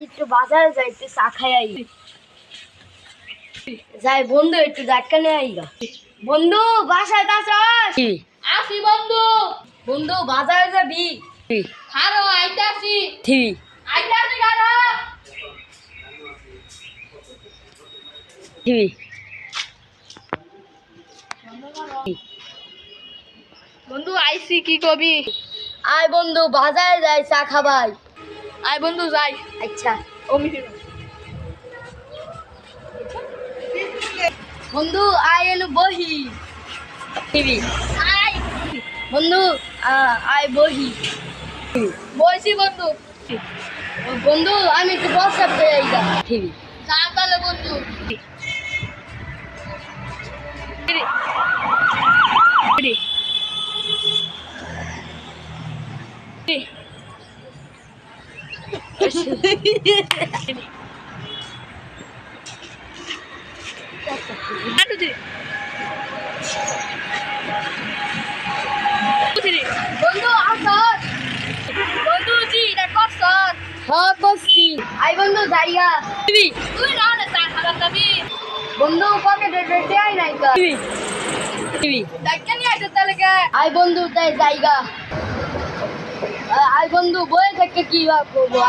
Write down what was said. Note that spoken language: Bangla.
একটু বাজারে যাই, একটু চা খাই আই। যাই বন্ধু, একটু ডাক্কা নিয়ে আইগা। বন্ধু বাসায় আসস? আসি বন্ধু। বন্ধু বাজারে যাবি? খারো আইতাছি। ঠিক আইতাছি খারো। ঠিক বন্ধু আইছি, কি কবি? আয় বন্ধু বাজারে যাই, চা খাবাই। আই বন্ধু যাই। আচ্ছা অমিতি বন্ধু আয় এলো বহি। টিভি আই বন্ধু আয় বহি। বইছি বন্ধু। বন্ধু আমি একটু বসাব দেই আইগা। টিভি যা তাহলে বন্ধু। বন্ধু আসস? বন্ধু জি এটা করছস। হ্যাঁ করছি। আয় বন্ধু যাইগা। তুই না না চা খাবার যাবি। বন্ধু পকেটে ডেটে আই নাই কা। টিভি ডাক্তার নিয়ে আসে তাহলে কে? আয় বন্ধু তাই জায়গা। আয় বন্ধু বয়ে থেকে কি করবো?